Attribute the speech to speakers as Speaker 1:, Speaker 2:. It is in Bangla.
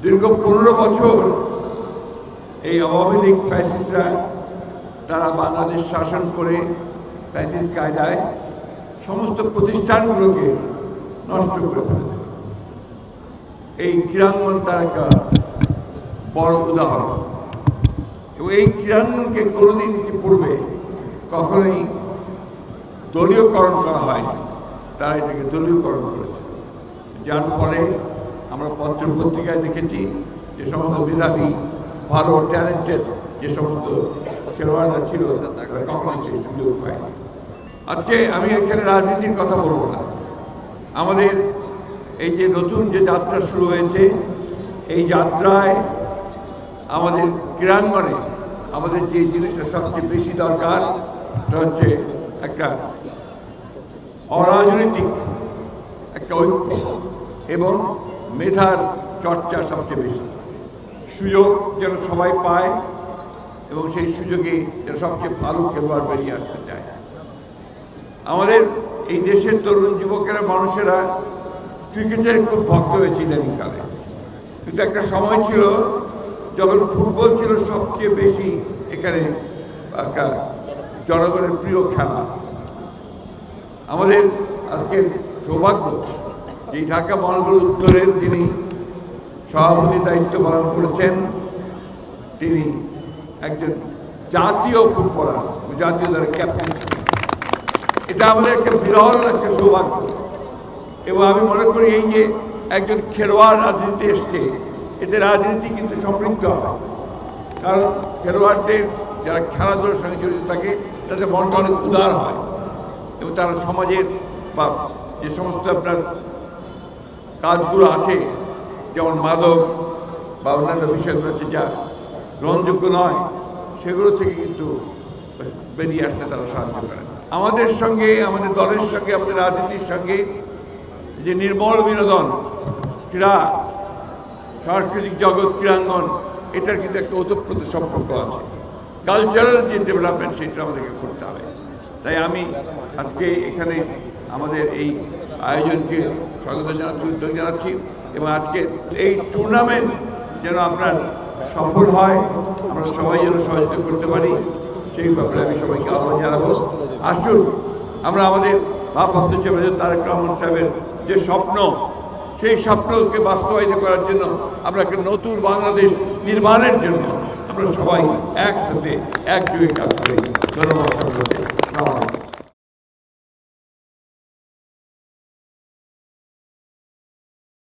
Speaker 1: দীর্ঘ 15 বছর এই আওয়ামী লীগ ফ্যাসিস্টরা তারা বাংলাদেশ শাসন করে ফ্যাসিস্ট কায়দায় সমস্ত প্রতিষ্ঠানগুলোকে নষ্ট করে ফেলেছে। এই ক্রীড়াঙ্গন তার একটা বড় উদাহরণ, এবং এই ক্রীড়াঙ্গনকে কোনোদিন পূর্বে কখনোই দলীয়করণ করা হয়নি। তারা এটাকে দলীয়করণ করেছে, যার ফলে আমরা পত্র পত্রিকায় দেখেছি যে সমস্ত মেধাবী ভালো ট্যালেন্টেড যে সমস্ত খেলোয়াড়রা ছিল তারা কখনো সেই সুযোগ পায়নি। আজকে আমি এখানে রাজনীতির কথা বলবো না। আমাদের এই যে নতুন যে যাত্রা শুরু হয়েছে, এই যাত্রায় আমাদের ক্রীড়াঙ্গনে আমাদের যে জিনিসটা সবচেয়ে বেশি দরকার সেটা হচ্ছে একটা অরাজনৈতিক একটা ঐক্য এবং মেধার চর্চা সবচেয়ে বেশি। সুযোগ যেন সবাই পায় এবং সেই সুযোগে যেন সবচেয়ে ভালো খেলোয়াড় বেরিয়ে আসতে চায়। আমাদের এই দেশের তরুণ যুবকেরা মানুষেরা ক্রিকেটের খুব ভক্ত হয়েছে ইদানিংকালে, কিন্তু একটা সময় ছিল যখন ফুটবল ছিল সবচেয়ে বেশি এখানে একটা জনগণের প্রিয় খেলা। আমাদের আজকের সৌভাগ্য যে ঢাকা মহানগর উত্তরের যিনি সভাপতি দায়িত্ব পালন করেছেন তিনি একজন জাতীয় ফুটবলার, জাতীয় দলের ক্যাপ্টেন। এটা আমাদের একটা বিরল একটা সৌভাগ্য, এবং আমি মনে করি এই যে একজন খেলোয়াড় রাজনীতি এসছে, এতে রাজনীতি কিন্তু সমৃদ্ধ হবে। কারণ খেলোয়াড়দের যারা খেলাধুলার সঙ্গে জড়িত থাকে তাদের মনটা অনেক উদার হয়, এবং তারা সমাজের বা যে সমস্ত আপনার কাজগুলো আছে যেমন মাদক বা অন্যান্য বিষয়গুলো আছে যা গ্রহণযোগ্য নয়, সেগুলো থেকে কিন্তু বেরিয়ে আসতে তারা সাহায্য করেন। আমাদের সঙ্গে, আমাদের দলের সঙ্গে, আমাদের রাজনীতির সঙ্গে যে নির্মল বিনোদন, ক্রীড়া, সাংস্কৃতিক জগৎ, ক্রীড়াঙ্গন, এটার কিন্তু একটা ওতপ্রোত সম্পর্ক আছে। কালচারাল যে ডেভেলপমেন্ট সেটা আমাদেরকে করতে হবে। তাই আমি আজকে এখানে আমাদের এই আয়োজনকে স্বাগত জানাচ্ছি, উদ্যোগ জানাচ্ছি, এবং আজকে এই টুর্নামেন্ট যেন আপনার সফল হয়, আমরা সবাই যেন সহযোগিতা করতে পারি, সেই ব্যাপারে আমি সবাইকে আহ্বান জানাবো। আসুন আমরা আমাদের ভারপ্রাপ্ত চেয়ারম্যান তারেক রহমান সাহেবের যে স্বপ্ন, সেই স্বপ্নকে বাস্তবায়িত করার জন্য আমরা একটা নতুন বাংলাদেশ নির্মাণের জন্য আমরা সবাই একসাথে একযোগে কাজ করি। ধন্যবাদ।